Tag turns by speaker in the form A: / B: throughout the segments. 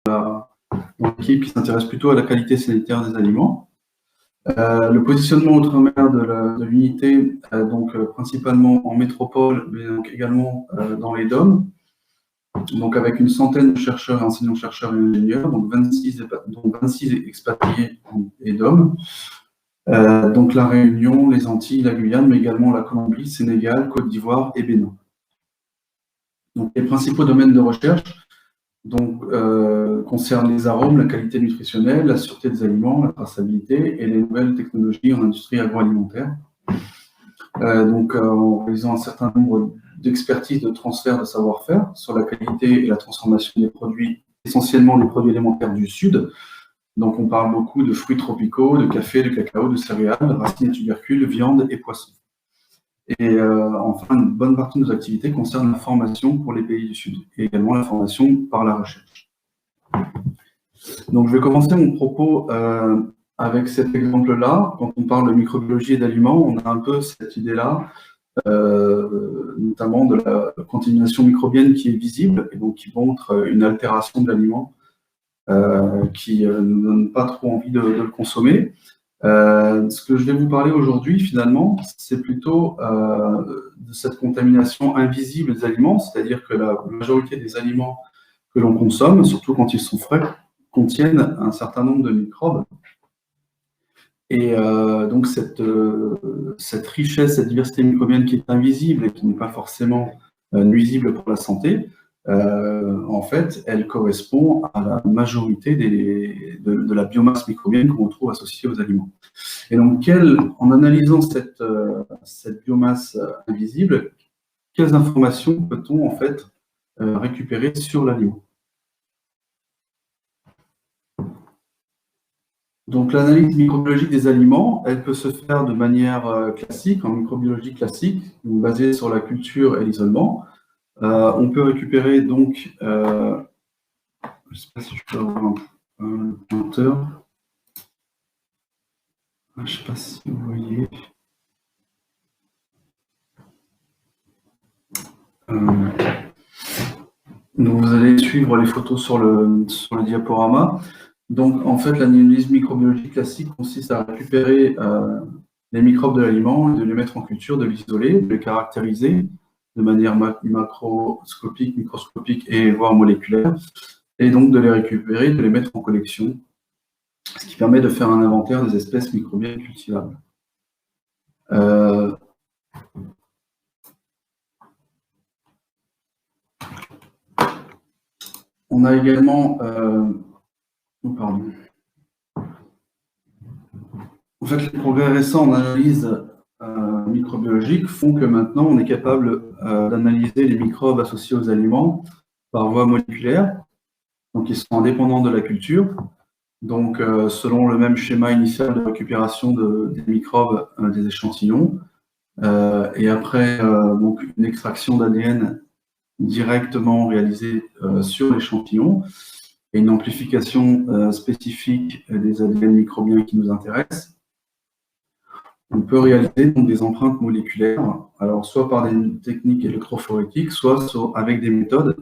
A: dans l'équipe qui s'intéresse plutôt à la qualité sanitaire des aliments. Le positionnement outre-mer de l'unité, principalement en métropole, mais donc également dans les DOM, donc avec une centaine de chercheurs, enseignants-chercheurs et ingénieurs, donc 26 expatriés et DOM. Donc la Réunion, les Antilles, la Guyane, mais également la Colombie, Sénégal, Côte d'Ivoire et Bénin. Donc les principaux domaines de recherche concernent les arômes, la qualité nutritionnelle, la sûreté des aliments, la traçabilité et les nouvelles technologies en industrie agroalimentaire. En réalisant un certain nombre d'expertises de transfert de savoir-faire sur la qualité et la transformation des produits, essentiellement des produits alimentaires du Sud. Donc on parle beaucoup de fruits tropicaux, de café, de cacao, de céréales, de racines et tubercules, viande et poissons. Et enfin, une bonne partie de nos activités concerne la formation pour les pays du Sud et également la formation par la recherche. Donc je vais commencer mon propos avec cet exemple-là. Quand on parle de microbiologie et d'aliments, on a un peu cette idée-là, notamment de la contamination microbienne qui est visible et donc qui montre une altération de l'aliment qui ne nous donne pas trop envie de le consommer. Ce que je vais vous parler aujourd'hui, finalement, c'est plutôt de cette contamination invisible des aliments, c'est-à-dire que la majorité des aliments que l'on consomme, surtout quand ils sont frais, contiennent un certain nombre de microbes. Et donc cette richesse, cette diversité microbienne qui est invisible et qui n'est pas forcément nuisible pour la santé, en fait, elle correspond à la majorité de la biomasse microbienne qu'on trouve associée aux aliments. Et donc, en analysant cette biomasse invisible, quelles informations peut-on en fait récupérer sur l'aliment? Donc, l'analyse microbiologique des aliments, elle peut se faire de manière classique, en microbiologie classique, basée sur la culture et l'isolement. On peut récupérer donc, je ne sais pas si je peux avoir un pointeur. Je ne sais pas si vous voyez. Donc vous allez suivre les photos sur le diaporama. Donc en fait, l'analyse microbiologique classique consiste à récupérer les microbes de l'aliment, de les mettre en culture, de l'isoler, de les caractériser de manière macroscopique, microscopique et voire moléculaire, et donc de les récupérer, de les mettre en collection, ce qui permet de faire un inventaire des espèces microbiennes cultivables. On a également... En fait, les progrès récents en analyse microbiologique font que maintenant, on est capable d'analyser les microbes associés aux aliments par voie moléculaire. Donc, ils sont indépendants de la culture. Donc, selon le même schéma initial de récupération des microbes des échantillons. Et après, donc, une extraction d'ADN directement réalisée sur l'échantillon et une amplification spécifique des ADN microbiens qui nous intéressent. On peut réaliser donc des empreintes moléculaires, alors soit par des techniques électrophorétiques, soit avec des méthodes,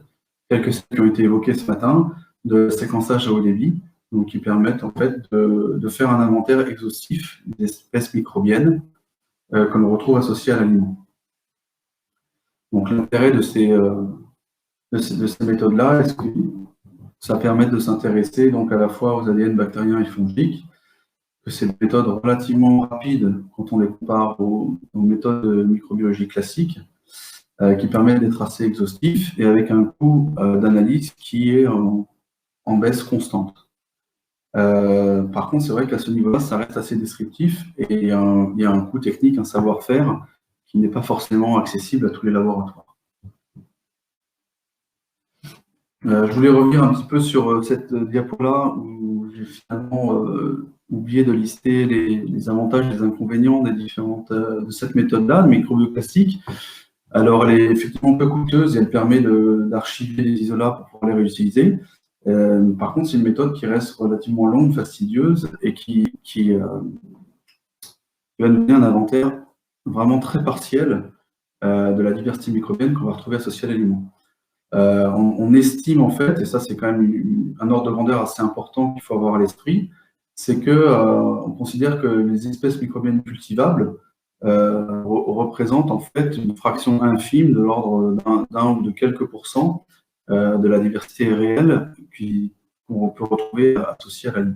A: telles que celles qui ont été évoquées ce matin, de séquençage à haut débit, donc qui permettent en fait de faire un inventaire exhaustif des espèces microbiennes que l'on retrouve associées à l'aliment. Donc l'intérêt de ces méthodes-là, est-ce que ça permet de s'intéresser donc à la fois aux ADN bactériens et fongiques, que c'est des méthodes relativement rapides quand on les compare aux méthodes de microbiologie classiques, qui permettent d'être assez exhaustifs et avec un coût d'analyse qui est en baisse constante. Par contre, c'est vrai qu'à ce niveau-là, ça reste assez descriptif et il y a un coût technique, un savoir-faire qui n'est pas forcément accessible à tous les laboratoires. Je voulais revenir un petit peu sur cette diapo-là où j'ai finalement oublié de lister les avantages et les inconvénients de cette méthode-là, de microbiologie classique. Alors, elle est effectivement peu coûteuse et elle permet d'archiver les isolats pour pouvoir les réutiliser. Par contre, c'est une méthode qui reste relativement longue, fastidieuse et qui va nous donner un inventaire vraiment très partiel de la diversité microbienne qu'on va retrouver associée à l'aliment. On estime en fait, et ça c'est quand même un ordre de grandeur assez important qu'il faut avoir à l'esprit, c'est que on considère que les espèces microbiennes cultivables représentent en fait une fraction infime de l'ordre d'un ou de quelques pourcents de la diversité réelle qu'on peut retrouver associée à la vie.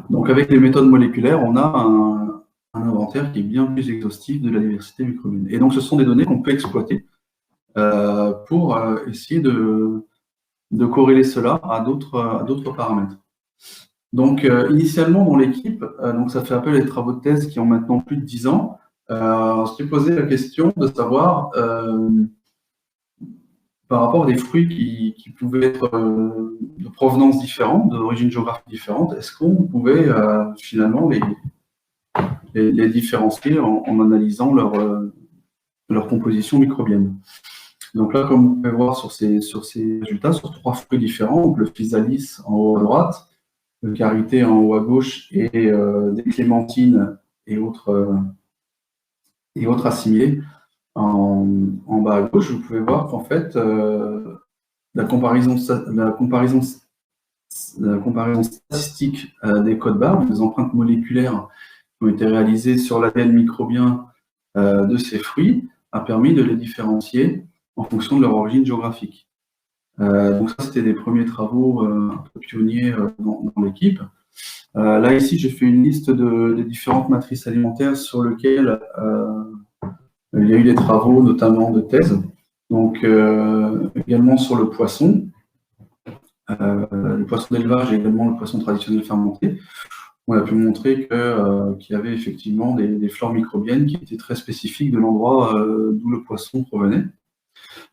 A: Donc avec les méthodes moléculaires, on a un inventaire qui est bien plus exhaustif de la diversité microbienne. Et donc ce sont des données qu'on peut exploiter pour essayer de corréler cela à d'autres paramètres. Donc, initialement, dans l'équipe, donc ça fait appel à des travaux de thèse qui ont maintenant plus de 10 ans, on s'est posé la question de savoir, par rapport à des fruits qui pouvaient être de provenance différente, d'origine géographique différente, est-ce qu'on pouvait finalement les différencier en analysant leur composition microbienne. Donc là, comme vous pouvez voir sur ces résultats, sur 3 fruits différents, donc le physalis en haut à droite, le karité en haut à gauche et des clémentines et autres assimilés en bas à gauche, vous pouvez voir qu'en fait, la comparaison statistique des codes barres, des empreintes moléculaires qui ont été réalisées sur l'ADN microbien de ces fruits, a permis de les différencier en fonction de leur origine géographique. Donc ça, c'était des premiers travaux un peu pionniers dans l'équipe. Là, ici, j'ai fait une liste des différentes matrices alimentaires sur lesquelles il y a eu des travaux, notamment de thèse. Donc, également sur le poisson d'élevage et également le poisson traditionnel fermenté. On a pu montrer qu'il y avait effectivement des flores microbiennes qui étaient très spécifiques de l'endroit d'où le poisson provenait.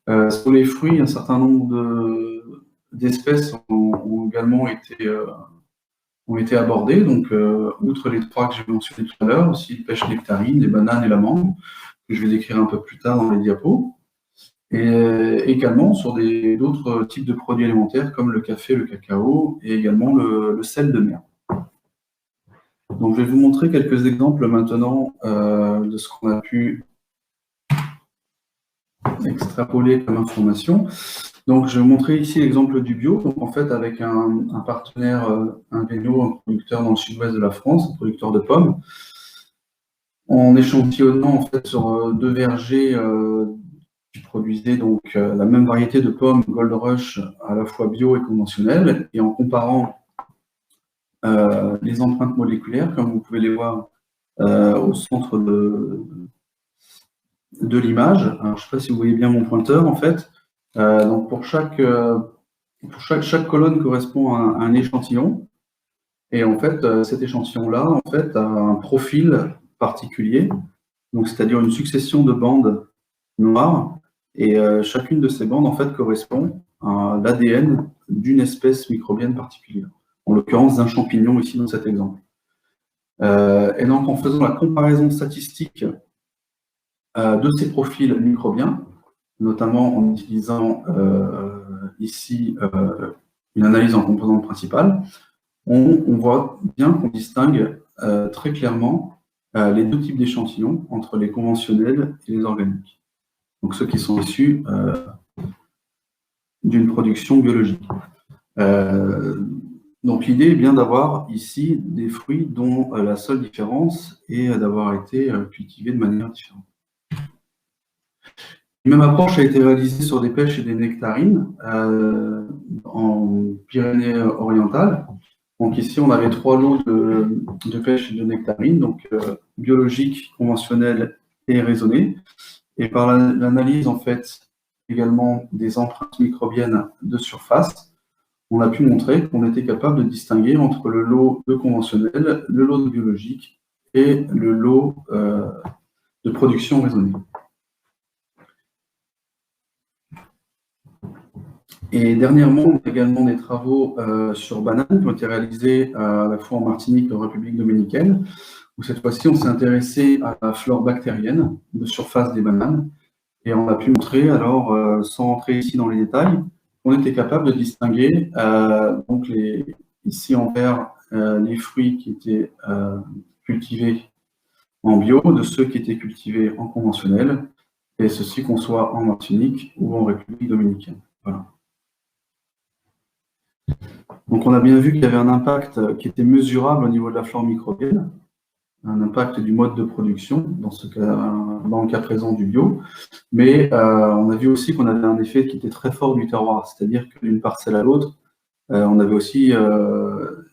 A: Sur les fruits, un certain nombre d'espèces ont également été abordées. Donc, outre les 3 que j'ai mentionnés tout à l'heure, aussi les pêches nectarines, les bananes et la mangue, que je vais décrire un peu plus tard dans les diapos. Et également sur d'autres types de produits alimentaires comme le café, le cacao et également le sel de mer. Donc, je vais vous montrer quelques exemples maintenant de ce qu'on a pu extrapoler comme information. Donc, je vais vous montrer ici l'exemple du bio. Donc, en fait, avec un partenaire, un vélo, un producteur dans le sud-ouest de la France, un producteur de pommes, en échantillonnant en fait sur 2 vergers qui produisaient donc la même variété de pommes Gold Rush à la fois bio et conventionnelles, et en comparant les empreintes moléculaires, comme vous pouvez les voir au centre de l'image. Je ne sais pas si vous voyez bien mon pointeur, en fait. Donc pour chaque colonne correspond à un échantillon. Et en fait, cet échantillon-là, en fait, a un profil particulier, donc c'est-à-dire une succession de bandes noires. Et chacune de ces bandes, en fait, correspond à l'ADN d'une espèce microbienne particulière. En l'occurrence, d'un champignon ici dans cet exemple. Et donc, en faisant la comparaison statistique de ces profils microbiens, notamment en utilisant ici une analyse en composantes principales, on voit bien qu'on distingue très clairement les 2 types d'échantillons entre les conventionnels et les organiques. Donc ceux qui sont issus d'une production biologique. Donc l'idée est bien d'avoir ici des fruits dont la seule différence est d'avoir été cultivés de manière différente. La même approche a été réalisée sur des pêches et des nectarines en Pyrénées orientales. Donc ici, on avait 3 lots de pêche et de nectarines, donc biologiques, conventionnels et raisonnés. Et par l'analyse, en fait, également des empreintes microbiennes de surface, on a pu montrer qu'on était capable de distinguer entre le lot de conventionnel, le lot de biologique et le lot de production raisonnée. Et dernièrement, on a également des travaux sur bananes qui ont été réalisés à la fois en Martinique et en République dominicaine, où cette fois-ci, on s'est intéressé à la flore bactérienne de surface des bananes. Et on a pu montrer, alors, sans entrer ici dans les détails, qu'on était capable de distinguer, donc ici en vert, les fruits qui étaient cultivés en bio de ceux qui étaient cultivés en conventionnel. et ceci qu'on soit en Martinique ou en République dominicaine. Voilà. Donc on a bien vu qu'il y avait un impact qui était mesurable au niveau de la flore microbienne, un impact du mode de production, dans le cas présent du bio, mais on a vu aussi qu'on avait un effet qui était très fort du terroir, c'est-à-dire que d'une parcelle à l'autre, on avait aussi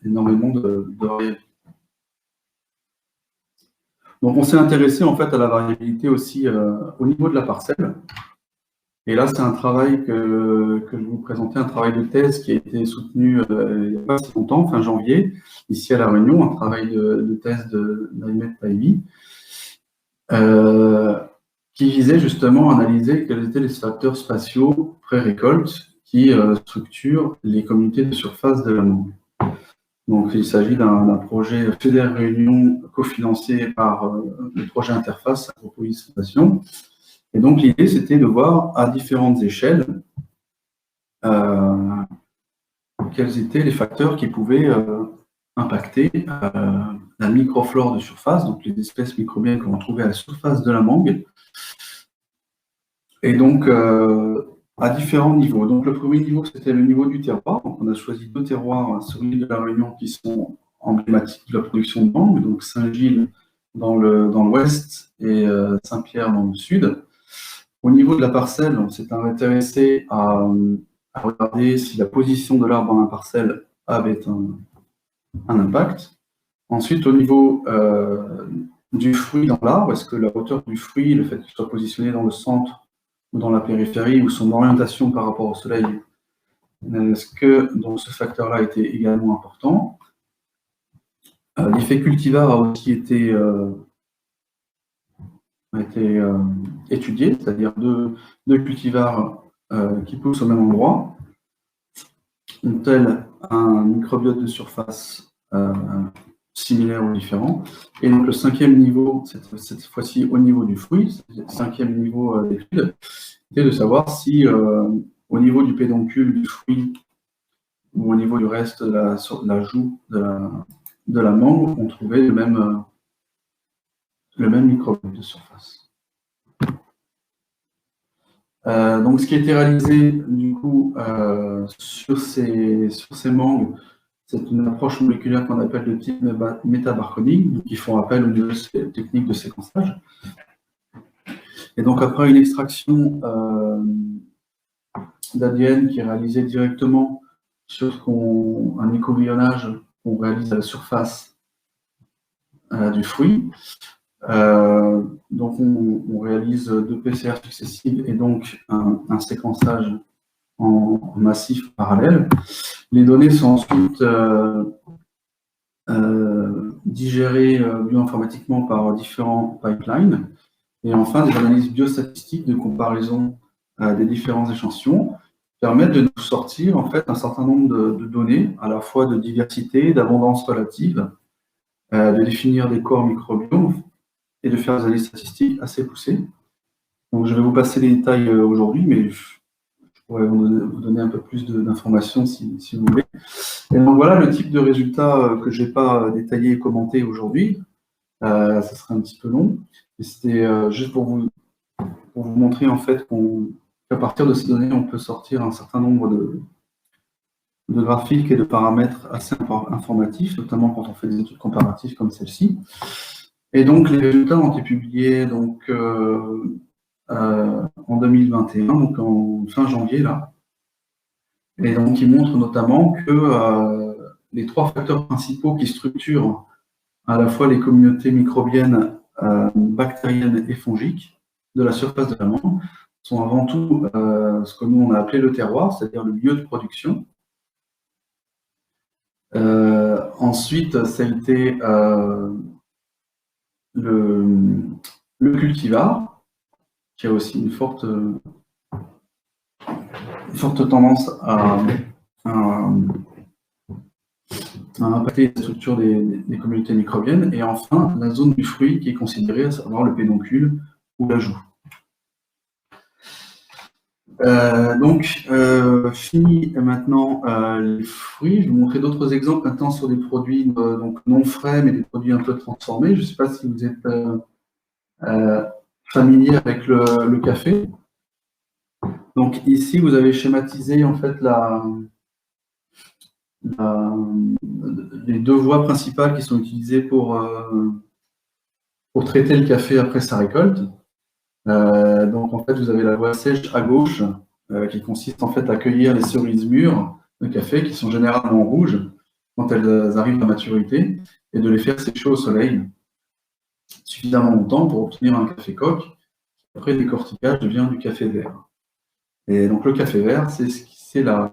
A: énormément de variabilité. Donc on s'est intéressé en fait à la variabilité aussi au niveau de la parcelle. Et là, c'est un travail que je vais vous présenter, un travail de thèse qui a été soutenu il n'y a pas si longtemps, fin janvier, ici à La Réunion, un travail de thèse de Naïmet Taïbi, qui visait justement à analyser quels étaient les facteurs spatiaux pré-récolte qui structurent les communautés de surface de la mangue. Donc, il s'agit d'un projet FEDER Réunion cofinancé par le projet Interface à Propolis-Fondation. Et donc, l'idée, c'était de voir à différentes échelles quels étaient les facteurs qui pouvaient impacter la microflore de surface, donc les espèces microbiennes que l'on trouvait à la surface de la mangue. Et donc, à différents niveaux. Donc, le premier niveau, c'était le niveau du terroir. Donc, on a choisi 2 terroirs sur l'île de la Réunion qui sont emblématiques de la production de mangue, donc Saint-Gilles dans l'ouest et Saint-Pierre dans le sud. Au niveau de la parcelle, on s'est intéressé à regarder si la position de l'arbre dans la parcelle avait un impact. Ensuite, au niveau du fruit dans l'arbre, est-ce que la hauteur du fruit, le fait qu'il soit positionné dans le centre ou dans la périphérie, ou son orientation par rapport au soleil, est-ce que donc, ce facteur-là était également important? L'effet cultivar a aussi été étudié, c'est-à-dire deux cultivars qui poussent au même endroit, ont-elles un microbiote de surface similaire ou différent? Et donc le 5e niveau, cette fois-ci au niveau du fruit, le 5e niveau d'étude, était de savoir si au niveau du pédoncule du fruit ou au niveau du reste de la joue de la mangue, on trouvait le même microbiote de surface. Donc, ce qui a été réalisé du coup sur ces mangues, c'est une approche moléculaire qu'on appelle de type métabarcoding, qui font appel aux nouvelles techniques de séquençage. Et donc, après une extraction d'ADN qui est réalisée directement sur un échantillonnage qu'on réalise à la surface du fruit, donc on réalise 2 PCR successives et donc un séquençage en massif parallèle. Les données sont ensuite digérées bioinformatiquement par différents pipelines. Et enfin, des analyses biostatistiques de comparaison des différents échantillons permettent de nous sortir en fait un certain nombre de données, à la fois de diversité, d'abondance relative, de définir des corps microbiomes et de faire des analyses statistiques assez poussées. Donc, je vais vous passer les détails aujourd'hui, mais je pourrais vous donner un peu plus d'informations si vous voulez. Et donc, voilà le type de résultats que je n'ai pas détaillé et commenté aujourd'hui. Ça serait un petit peu long, mais c'était juste pour vous montrer en fait qu'à partir de ces données, on peut sortir un certain nombre de graphiques et de paramètres assez informatifs, notamment quand on fait des études comparatives comme celle-ci. Et donc, les résultats ont été publiés donc, en 2021, donc en fin janvier, là. Et donc, ils montrent notamment que les 3 facteurs principaux qui structurent à la fois les communautés microbiennes, bactériennes et fongiques de la surface de la mangue sont avant tout ce que nous on a appelé le terroir, c'est-à-dire le lieu de production. Ensuite, ça a été le cultivar, qui a aussi une forte tendance à impacter la structure des communautés microbiennes. Et enfin, la zone du fruit qui est considérée, à savoir le pédoncule ou la joue. Donc, fini maintenant les fruits. Je vais vous montrer d'autres exemples maintenant sur des produits donc non frais, mais des produits un peu transformés. Je ne sais pas si vous êtes familiers avec le café. Donc ici, vous avez schématisé en fait les deux voies principales qui sont utilisées pour traiter le café après sa récolte. Donc en fait, vous avez la voie sèche à gauche, qui consiste en fait à cueillir les cerises mûres de café, qui sont généralement rouges quand elles arrivent à maturité, et de les faire sécher au soleil suffisamment longtemps pour obtenir un café coque. Après, le décortiquage devient du café vert. Et donc le café vert, c'est la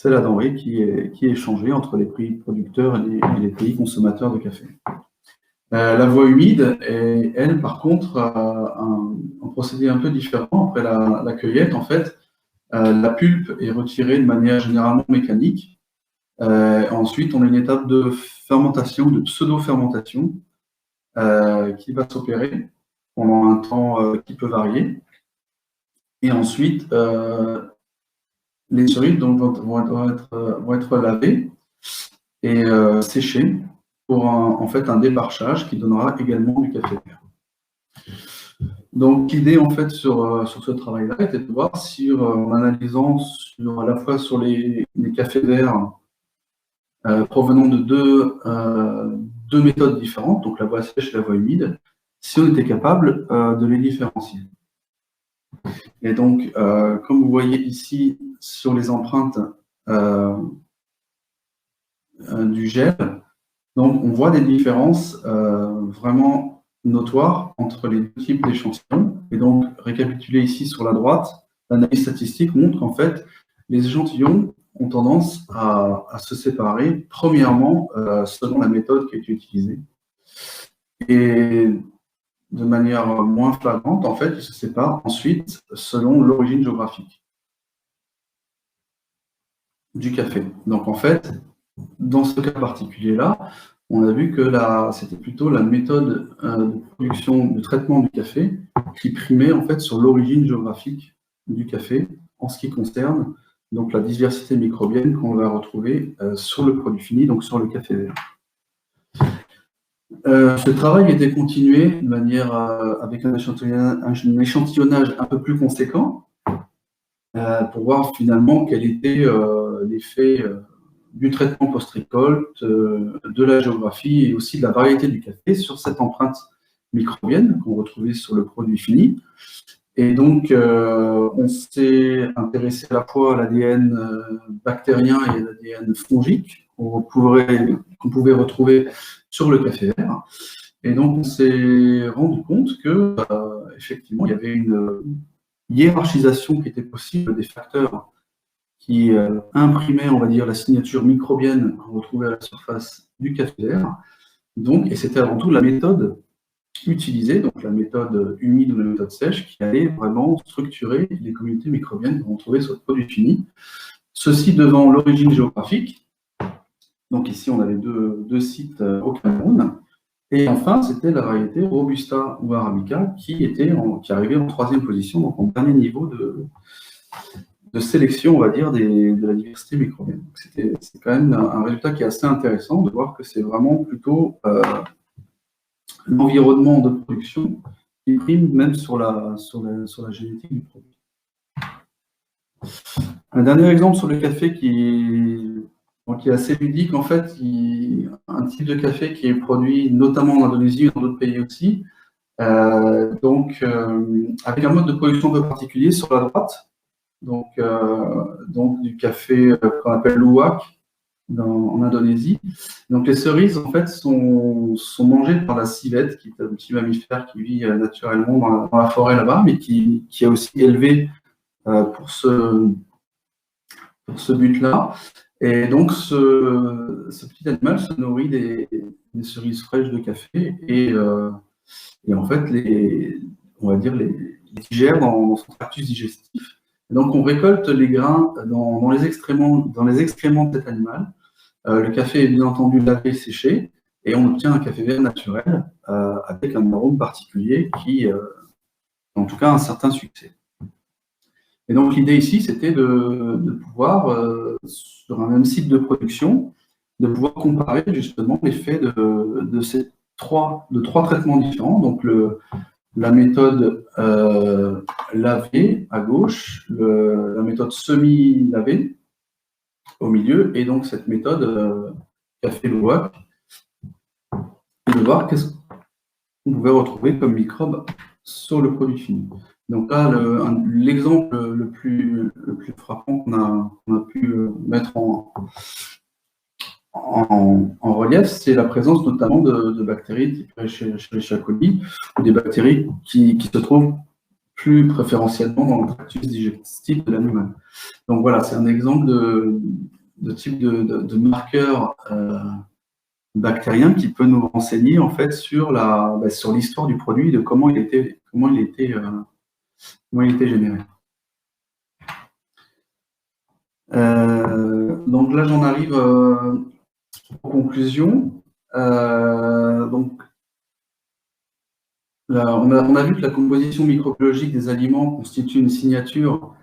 A: denrée qui est échangée entre les pays producteurs et les pays consommateurs de café. La voie humide, elle, par contre, a un procédé un peu différent. Après la cueillette, en fait, la pulpe est retirée de manière généralement mécanique. Ensuite, on a une étape de fermentation, de pseudo-fermentation, qui va s'opérer pendant un temps qui peut varier. Et ensuite, les cerises vont être lavées et séchées pour en fait un déparchage qui donnera également du café vert. Donc l'idée en fait sur ce travail-là était de voir si en analysant à la fois sur les cafés verts provenant de deux méthodes différentes, donc la voie sèche et la voie humide, si on était capable de les différencier. Et donc, comme vous voyez ici sur les empreintes du gel, donc on voit des différences vraiment notoires entre les deux types d'échantillons. Et donc, récapituler ici sur la droite, l'analyse statistique montre qu'en fait, les échantillons ont tendance à se séparer, premièrement, selon la méthode qui a été utilisée. Et de manière moins flagrante, en fait, ils se séparent ensuite selon l'origine géographique du café. Donc, en fait, dans ce cas particulier-là, on a vu que c'était plutôt la méthode de production, de traitement du café qui primait en fait sur l'origine géographique du café en ce qui concerne donc la diversité microbienne qu'on va retrouver sur le produit fini, donc sur le café vert. Ce travail a été continué de manière avec un échantillonnage un peu plus conséquent pour voir finalement quel était l'effet du traitement post-récolte, de la géographie et aussi de la variété du café sur cette empreinte microbienne qu'on retrouvait sur le produit fini. Et donc, on s'est intéressé à la fois à l'ADN bactérien et à l'ADN fongique qu'on pouvait retrouver sur le café vert. Et donc, on s'est rendu compte que, effectivement, il y avait une hiérarchisation qui était possible des facteurs qui imprimaient, on va dire, la signature microbienne qu'on retrouvait à la surface du café vert. Donc, et c'était avant tout la méthode utilisée, donc la méthode humide ou la méthode sèche, qui allait vraiment structurer les communautés microbiennes qu'on trouvait sur le produit fini. Ceci devant l'origine géographique. Donc ici, on avait deux sites au Cameroun. Et enfin, c'était la variété Robusta ou Arabica qui arrivait en troisième position, donc en dernier niveau de sélection, on va dire, de la diversité microbienne. C'est quand même un résultat qui est assez intéressant de voir que c'est vraiment plutôt l'environnement de production qui prime même sur la génétique du produit. Un dernier exemple sur le café qui est assez ludique, en fait, un type de café qui est produit notamment en Indonésie et dans d'autres pays aussi, avec un mode de production un peu particulier sur la droite, donc du café qu'on appelle luwak en Indonésie. Donc les cerises en fait sont mangées par la civette, qui est un petit mammifère qui vit naturellement dans la forêt là-bas, mais qui est aussi élevé pour ce but-là. Et donc ce petit animal se nourrit des cerises fraîches de café et en fait on va dire les digère dans son tractus digestif. Et donc on récolte les grains dans les excréments de cet animal. Le café est bien entendu lavé et séché, et on obtient un café vert naturel avec un arôme particulier qui, en tout cas, a un certain succès. Et donc l'idée ici, c'était de pouvoir, sur un même site de production, de pouvoir comparer justement l'effet de trois traitements différents, donc le la méthode lavée à gauche, la méthode semi-lavée au milieu, et donc cette méthode café Louac, et de voir qu'est-ce qu'on pouvait retrouver comme microbes sur le produit fini. Donc là, l'exemple le plus frappant qu'on a pu mettre en relief, c'est la présence notamment de bactéries type Escherichia coli, ou des bactéries qui se trouvent plus préférentiellement dans le tractus digestif de l'animal. Donc voilà, c'est un exemple de type de marqueur bactérien qui peut nous renseigner en fait sur l'histoire du produit, de comment il était généré. Donc là, j'en arrive aux conclusions. Donc, là, on a vu que la composition microbiologique des aliments constitue une signature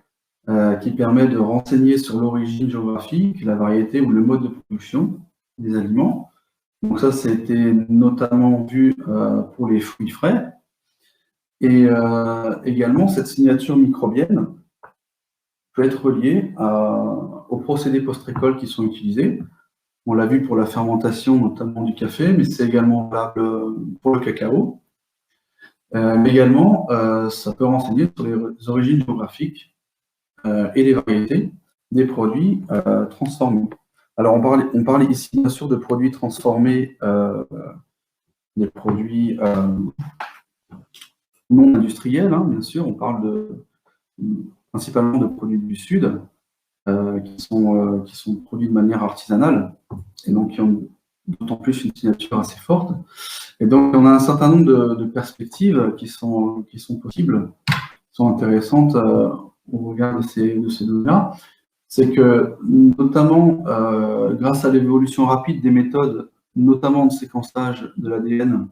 A: qui permet de renseigner sur l'origine géographique, la variété ou le mode de production des aliments. Donc ça, c'était notamment vu pour les fruits frais. Et également, cette signature microbienne peut être reliée aux procédés post-récolte qui sont utilisés. On l'a vu pour la fermentation, notamment du café, mais c'est également valable pour le cacao. Mais également, ça peut renseigner sur les origines géographiques et les variétés des produits transformés. Alors, on parle ici, bien sûr, de produits transformés, des produits non industriels, hein, bien sûr. On parle principalement de produits du Sud, qui sont produits de manière artisanale, et donc qui ont d'autant plus une signature assez forte. Et donc, on a un certain nombre de perspectives qui sont possibles, qui sont intéressantes au regard de ces données-là. C'est que, notamment, grâce à l'évolution rapide des méthodes, notamment de séquençage de l'ADN,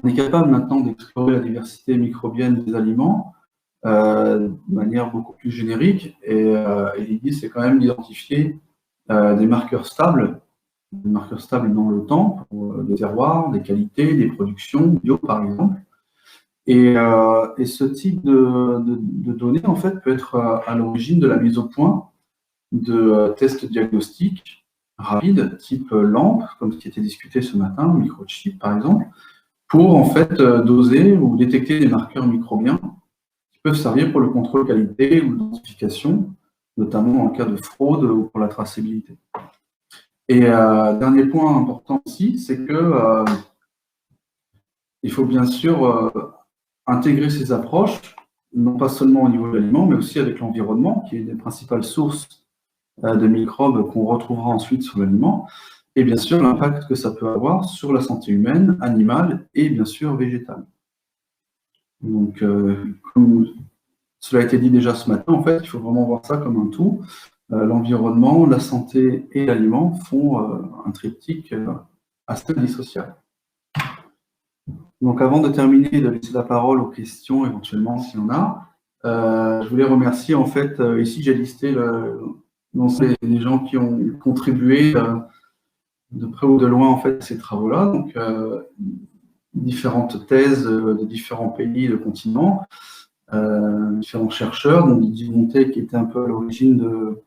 A: on est capable maintenant d'explorer la diversité microbienne des aliments de manière beaucoup plus générique. Et l'idée, c'est quand même d'identifier des marqueurs stables dans le temps, pour des terroirs, des qualités, des productions, bio par exemple. Et ce type de données, en fait, peut être à l'origine de la mise au point de tests diagnostiques rapides, type LAMP, comme ce qui était discuté ce matin, microchip par exemple, pour en fait doser ou détecter des marqueurs microbiens qui peuvent servir pour le contrôle qualité ou l'identification, notamment en cas de fraude ou pour la traçabilité. Et dernier point important aussi, c'est que il faut bien sûr intégrer ces approches, non pas seulement au niveau de l'aliment, mais aussi avec l'environnement, qui est une des principales sources de microbes qu'on retrouvera ensuite sur l'aliment, et bien sûr l'impact que ça peut avoir sur la santé humaine, animale et bien sûr végétale. Donc, comme cela a été dit déjà ce matin, en fait, il faut vraiment voir ça comme un tout. L'environnement, la santé et l'aliment font un triptyque assez indissociable. Donc, avant de terminer et de laisser la parole aux questions, éventuellement, s'il y en a, je voulais remercier, en fait, ici j'ai listé les gens qui ont contribué de près ou de loin, en fait, à ces travaux-là. Donc, différentes thèses de différents pays, de continents, différents chercheurs, dont Didier Montet, qui était un peu à l'origine de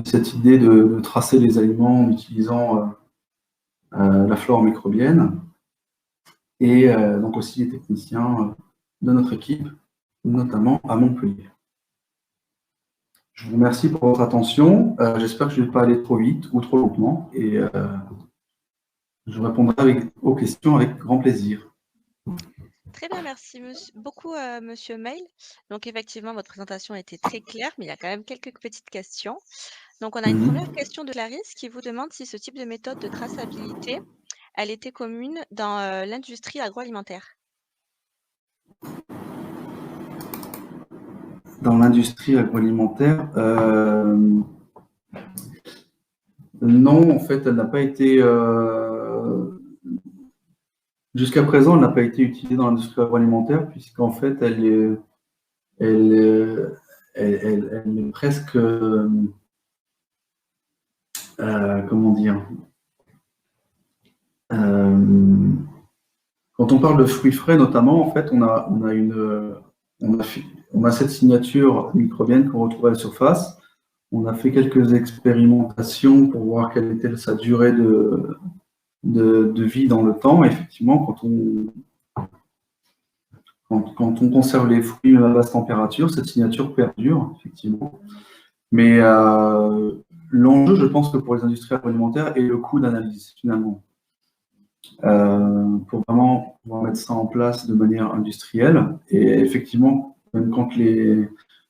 A: cette idée de tracer les aliments en utilisant la flore microbienne, et donc aussi les techniciens de notre équipe, notamment à Montpellier. Je vous remercie pour votre attention. J'espère que je ne vais pas aller trop vite ou trop lentement, et je répondrai aux questions avec grand plaisir.
B: Très bien, merci beaucoup, Monsieur Mail. Donc, effectivement, votre présentation a été très claire, mais il y a quand même quelques petites questions. Donc, on a une première question de Clarisse qui vous demande si ce type de méthode de traçabilité, elle était commune dans l'industrie agroalimentaire.
A: Dans l'industrie agroalimentaire, non, en fait, elle n'a pas été. Jusqu'à présent, elle n'a pas été utilisée dans l'industrie agroalimentaire, puisqu'en fait, elle est presque. Comment dire Quand on parle de fruits frais, notamment, en fait, on a cette signature microbienne qu'on retrouve à la surface. On a fait quelques expérimentations pour voir quelle était sa durée de vie dans le temps. Effectivement, quand on conserve les fruits à basse température, cette signature perdure, effectivement. Mais l'enjeu, je pense que pour les industries agroalimentaires, est le coût d'analyse, finalement. Pour vraiment pouvoir mettre ça en place de manière industrielle. Et effectivement, même quand les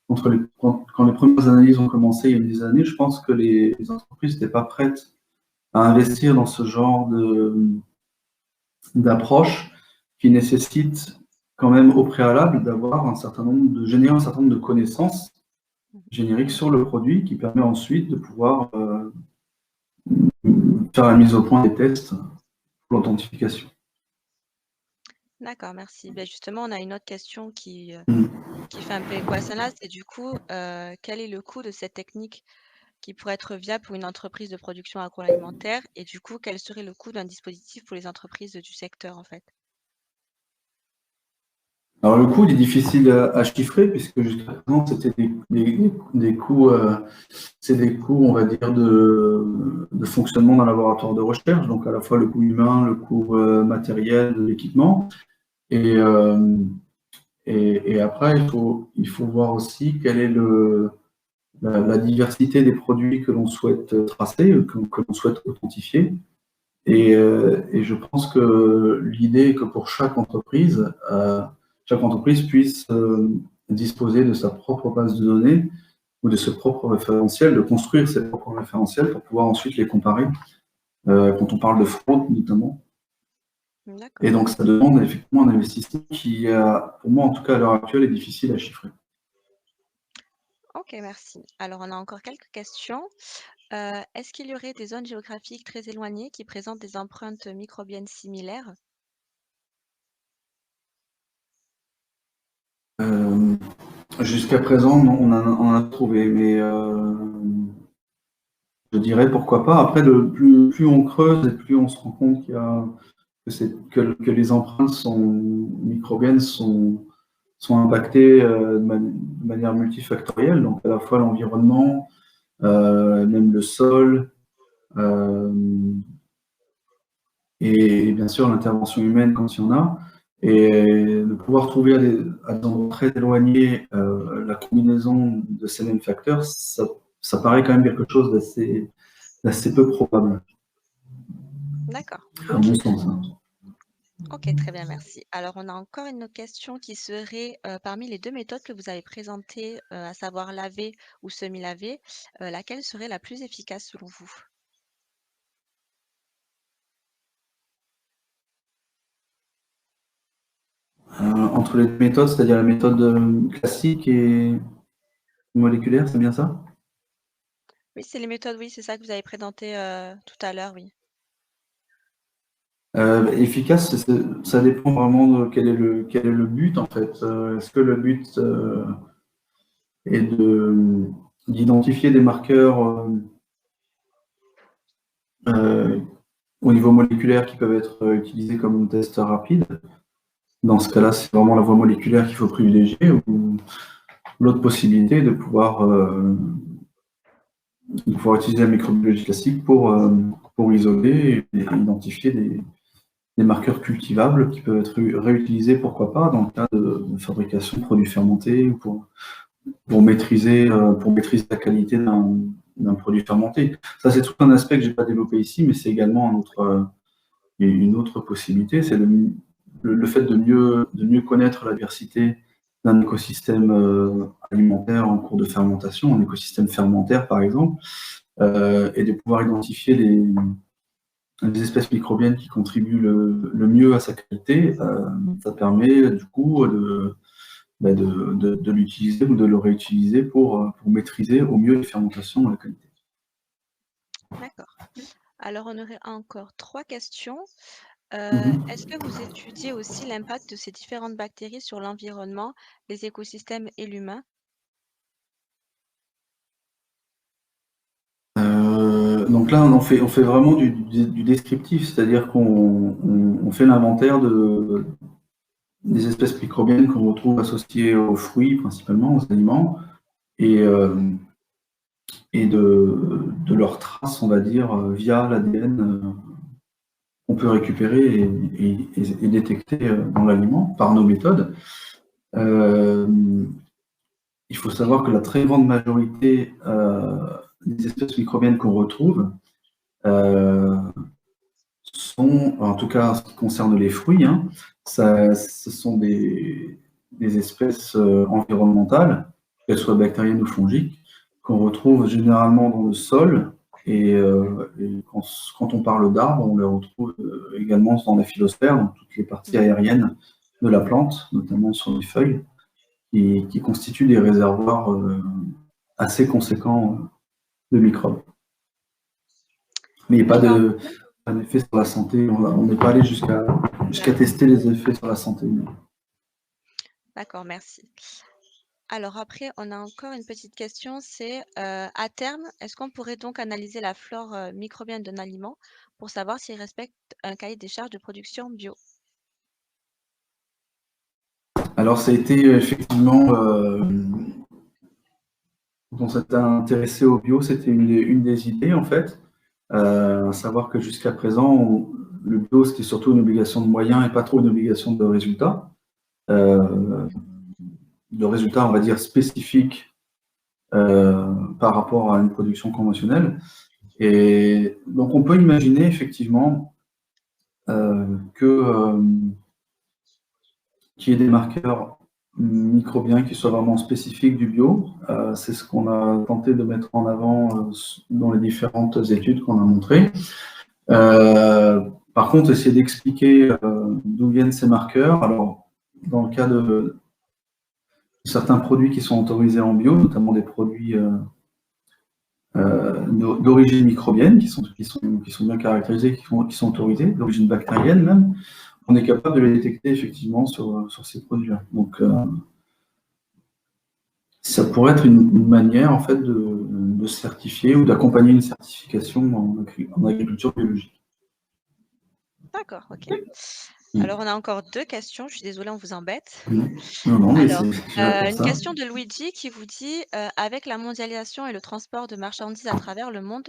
A: premières analyses ont commencé il y a des années, je pense que les entreprises n'étaient pas prêtes à investir dans ce genre d'approche qui nécessite quand même au préalable de générer un certain nombre de connaissances génériques sur le produit qui permet ensuite de pouvoir faire la mise au point des tests pour l'authentification.
B: D'accord, merci. Ben justement, on a une autre question qui
A: Mm.
B: fait un peu écho à celle-là, c'est du coup, quel est le coût de cette technique qui pourrait être viable pour une entreprise de production agroalimentaire? Et du coup, quel serait le coût d'un dispositif pour les entreprises du secteur, en fait?
A: Alors le coût il est difficile à chiffrer puisque jusqu'à présent c'était des coûts, c'est des coûts, on va dire, de fonctionnement d'un laboratoire de recherche, donc à la fois le coût humain, le coût matériel de l'équipement. Et, euh, et après, il faut voir aussi quelle est la diversité des produits que l'on souhaite tracer, que l'on souhaite authentifier. Et je pense que l'idée est que pour chaque entreprise puisse disposer de sa propre base de données ou de ce propre référentiel, de construire ses propres référentiels pour pouvoir ensuite les comparer, quand on parle de fraude notamment.
B: D'accord.
A: Et donc ça demande effectivement un investissement qui, pour moi en tout cas à l'heure actuelle, est difficile à chiffrer.
B: Ok, merci. Alors, on a encore quelques questions. Est-ce qu'il y aurait des zones géographiques très éloignées qui présentent des empreintes microbiennes similaires?
A: Jusqu'à présent, non, on en a trouvé, mais je dirais pourquoi pas. Après, plus on creuse et plus on se rend compte que les empreintes microbiennes sont impactées de manière multifactorielle, donc à la fois l'environnement, même le sol, euh, et bien sûr l'intervention humaine quand il y en a. Et de pouvoir trouver à des endroits très éloignés la combinaison de ces mêmes facteurs, ça paraît quand même quelque chose d'assez peu probable,
B: D'accord.
A: à mon sens, hein.
B: Ok, très bien, merci. Alors, on a encore une autre question qui serait, parmi les deux méthodes que vous avez présentées, à savoir laver ou semi-laver, laquelle serait la plus efficace selon vous?
A: Entre les deux méthodes, c'est-à-dire la méthode classique et moléculaire, c'est bien ça?
B: Oui, c'est les méthodes, oui, c'est ça que vous avez présenté tout à l'heure, oui.
A: Efficace, ça dépend vraiment de quel est le but en fait. Est-ce que le but est d'identifier des marqueurs euh, au niveau moléculaire qui peuvent être utilisés comme test rapide? Dans ce cas-là, c'est vraiment la voie moléculaire qu'il faut privilégier, ou l'autre possibilité est de pouvoir utiliser la microbiologie classique pour isoler et identifier des marqueurs cultivables qui peuvent être réutilisés, pourquoi pas, dans le cas de fabrication de produits fermentés ou pour maîtriser la qualité d'un produit fermenté. Ça, c'est tout un aspect que je n'ai pas développé ici, mais c'est également une autre possibilité, c'est le fait de mieux connaître la diversité d'un écosystème alimentaire en cours de fermentation, un écosystème fermentaire par exemple, et de pouvoir identifier les espèces microbiennes qui contribuent le mieux à sa qualité. Ça permet du coup de l'utiliser ou de le réutiliser pour maîtriser au mieux les fermentations et la qualité.
B: D'accord. Alors, on aurait encore trois questions.
A: Mhm.
B: Est-ce que vous étudiez aussi l'impact de ces différentes bactéries sur l'environnement, les écosystèmes et l'humain?
A: Donc là, on fait vraiment du descriptif, c'est-à-dire qu'on fait l'inventaire des espèces microbiennes qu'on retrouve associées aux fruits, principalement aux aliments, et de leurs traces, on va dire, via l'ADN qu'on peut récupérer et détecter dans l'aliment par nos méthodes. Il faut savoir que la très grande majorité des espèces microbiennes qu'on retrouve sont, en tout cas en ce qui concerne les fruits, hein, ce sont des espèces environnementales, qu'elles soient bactériennes ou fongiques, qu'on retrouve généralement dans le sol. Et quand on parle d'arbres, on les retrouve également dans la phylosphère, donc toutes les parties aériennes de la plante, notamment sur les feuilles, qui constituent des réservoirs assez conséquents de microbes. Mais il n'y a pas d'effet sur la santé. On n'est pas allé jusqu'à tester les effets sur la santé.
B: D'accord, merci. Alors après, on a encore une petite question, c'est à terme, est-ce qu'on pourrait donc analyser la flore microbienne d'un aliment pour savoir s'il respecte un cahier des charges de production bio?
A: Alors ça a été effectivement, quand on s'était intéressé au bio, c'était une des idées en fait, à savoir que jusqu'à présent, le bio c'était surtout une obligation de moyens et pas trop une obligation de résultat. De résultats, on va dire, spécifiques par rapport à une production conventionnelle. Et donc, on peut imaginer effectivement qu'il y ait des marqueurs microbiens qui soient vraiment spécifiques du bio. C'est ce qu'on a tenté de mettre en avant dans les différentes études qu'on a montrées. Par contre, essayer d'expliquer d'où viennent ces marqueurs. Alors, dans le cas de certains produits qui sont autorisés en bio, notamment des produits d'origine microbienne, qui sont bien caractérisés, qui sont autorisés, d'origine bactérienne même, on est capable de les détecter effectivement sur ces produits-là. Donc, ça pourrait être une manière en fait de certifier ou d'accompagner une certification en agriculture biologique.
B: D'accord, ok. Alors, on a encore deux questions. Je suis désolée, on vous embête.
A: Non, mais
B: Alors,
A: c'est là pour
B: une
A: ça.
B: question de Luigi qui vous dit avec la mondialisation et le transport de marchandises à travers le monde,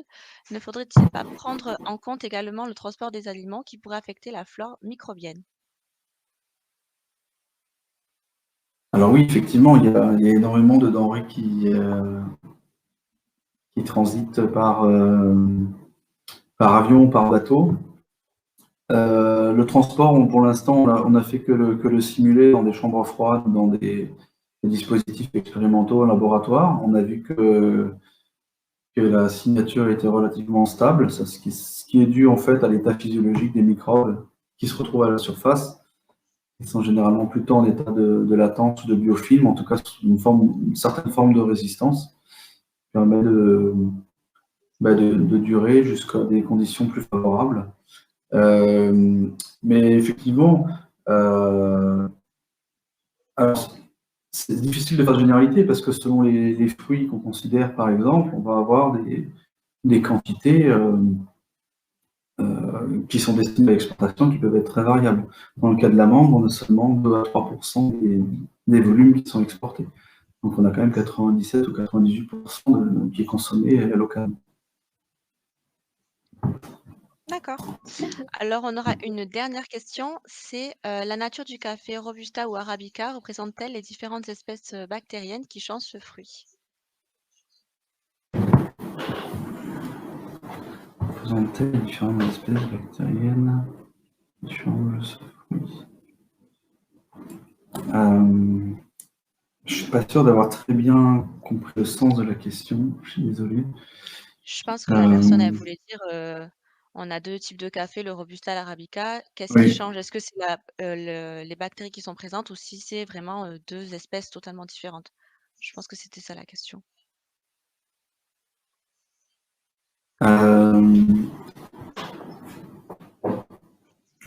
B: ne faudrait-il pas prendre en compte également le transport des aliments qui pourrait affecter la flore microbienne?
A: Alors oui, effectivement, il y a énormément de denrées qui transitent par avion ou par bateau. Le transport, pour l'instant, on a fait que le simuler dans des chambres froides, dans des dispositifs expérimentaux en laboratoire. On a vu que la signature était relativement stable, ce qui est dû en fait à l'état physiologique des microbes qui se retrouvent à la surface. Ils sont généralement plutôt en état de latence ou de biofilm, en tout cas une certaine forme de résistance qui permet de durer jusqu'à des conditions plus favorables. Mais effectivement, alors, c'est difficile de faire de généralité parce que selon les fruits qu'on considère, par exemple, on va avoir des quantités qui sont destinées à l'exportation qui peuvent être très variables. Dans le cas de l'amande, on a seulement 2 à 3% des volumes qui sont exportés. Donc on a quand même 97 ou 98% qui est consommé localement.
B: D'accord. Alors, on aura une dernière question, c'est la nature du café Robusta ou Arabica représente-t-elle les différentes espèces bactériennes qui changent ce fruit?
A: Présenter les différentes espèces bactériennes qui changent ce fruit. Je suis pas sûr d'avoir très bien compris le sens de la question, je suis désolé.
B: Je pense que la personne, elle voulait dire, on a 2 types de café, le Robusta, l'Arabica. Qu'est-ce qui
A: Oui.
B: change? Est-ce que c'est les bactéries qui sont présentes ou si c'est vraiment 2 espèces totalement différentes? Je pense que c'était ça la question.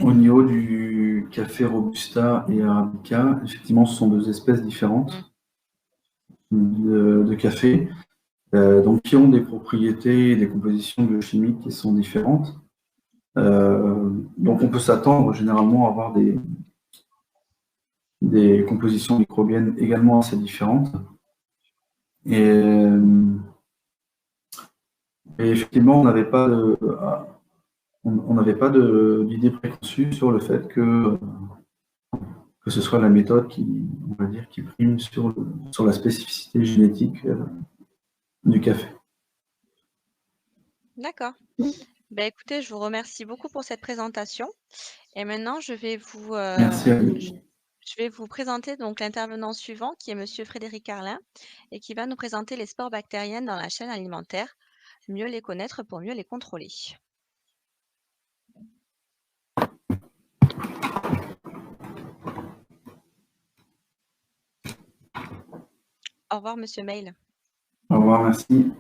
A: Au niveau du café Robusta et Arabica, effectivement, ce sont deux espèces différentes de café. donc qui ont des propriétés et des compositions biochimiques qui sont différentes. Donc on peut s'attendre généralement à avoir des compositions microbiennes également assez différentes. Et effectivement, on n'avait pas d'idée préconçue sur le fait que ce soit la méthode on va dire, qui prime sur la spécificité génétique du café.
B: D'accord. Ben, écoutez, je vous remercie beaucoup pour cette présentation. Et maintenant,
A: Merci à vous.
B: je vais vous présenter donc l'intervenant suivant, qui est Monsieur Frédéric Carlin, et qui va nous présenter les spores bactériennes dans la chaîne alimentaire, mieux les connaître pour mieux les contrôler. Au revoir, Monsieur Mail.
A: Au revoir, merci.